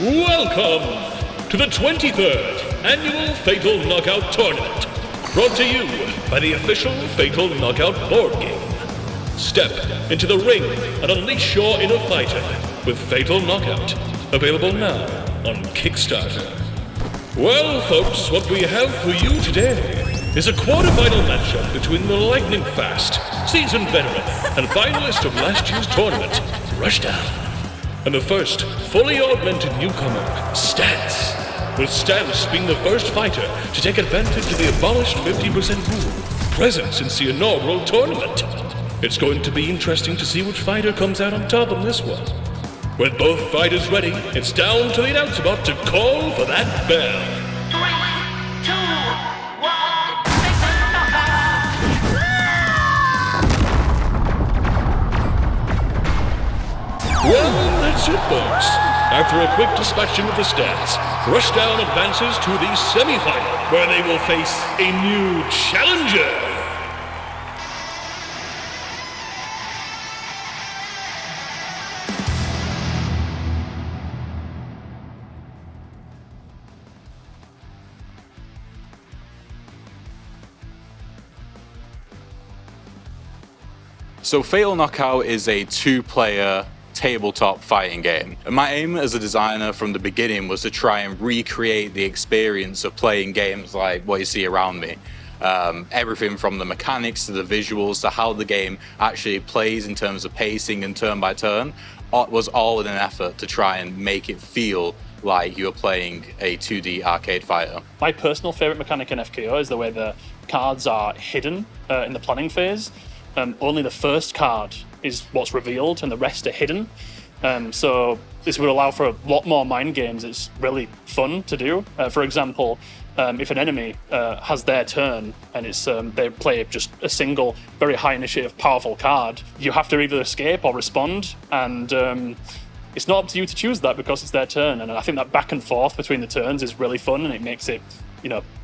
Welcome to the 23rd Annual Fatal Knockout Tournament, brought to you by the official Fatal Knockout board game. Step into the ring and unleash your inner fighter with Fatal Knockout, available now on Kickstarter. Well, folks, what we have for you today is a quarterfinal matchup between the lightning fast, seasoned veteran, and finalist of last year's tournament, Rushdown, and the first fully augmented newcomer, Stance, with Stance being the first fighter to take advantage of the abolished 50% rule present since the inaugural tournament. It's going to be interesting to see which fighter comes out on top in this one. With both fighters ready, it's down to the announcer about to call for that bell. 3, 2, 1. Well, that's it, folks. After a quick dispatching of the stats, Rushdown advances to the semi-final, where they will face a new challenger. So Fatal Knockout is a two-player tabletop fighting game. And my aim as a designer from the beginning was to try and recreate the experience of playing games like what you see around me. Everything from the mechanics to the visuals to how the game actually plays in terms of pacing and turn by turn was all in an effort to try and make it feel like you were playing a 2D arcade fighter. My personal favourite mechanic in FKO is the way the cards are hidden in the planning phase. Only the first card is what's revealed and the rest are hidden. So this would allow for a lot more mind games. It's really fun to do. For example, if an enemy has their turn and it's they play just a single, very high initiative, powerful card, you have to either escape or respond. And it's not up to you to choose that because it's their turn. And I think that back and forth between the turns is really fun and it makes it,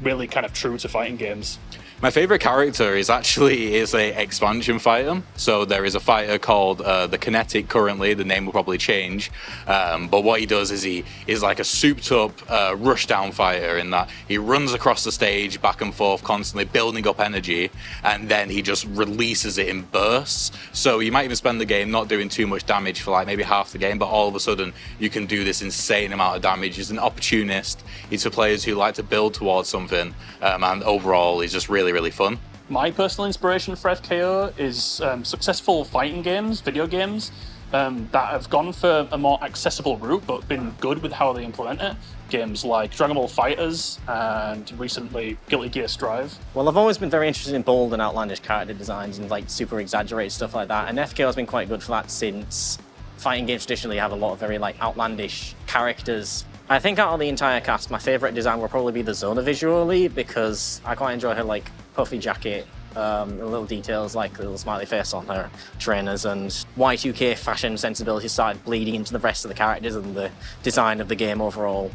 really kind of true to fighting games. My favorite character is a expansion fighter. So there is a fighter called the Kinetic currently. The name will probably change. But what he does is he is like a souped up rushdown fighter in that he runs across the stage back and forth constantly building up energy, and then he just releases it in bursts. So you might even spend the game not doing too much damage for like maybe half the game, but all of a sudden you can do this insane amount of damage. He's an opportunist. He's for players who like to build towards something, and overall he's just really fun. My personal inspiration for FKO is successful fighting games, video games, that have gone for a more accessible route but been good with how they implement it. Games like Dragon Ball FighterZ and recently Guilty Gear Strive. Well, I've always been very interested in bold and outlandish character designs and like super exaggerated stuff like that, and FKO has been quite good for that since fighting games traditionally have a lot of very like outlandish characters. I think out of the entire cast, my favourite design will probably be the Zona visually, because I quite enjoy her like puffy jacket, the little details like the little smiley face on her trainers, and Y2K fashion sensibility started bleeding into the rest of the characters and the design of the game overall.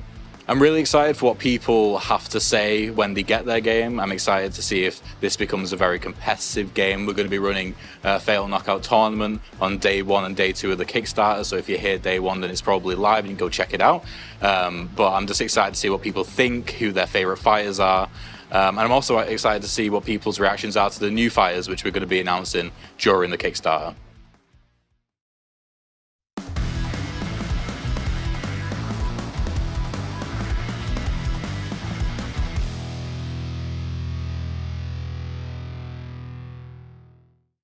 I'm really excited for what people have to say when they get their game. I'm excited to see if this becomes a very competitive game. We're going to be running a Fatal Knockout tournament on day 1 and day 2 of the Kickstarter, so if you're here day 1 then it's probably live and you can go check it out. But I'm just excited to see what people think, who their favourite fighters are. And I'm also excited to see what people's reactions are to the new fighters which we're going to be announcing during the Kickstarter.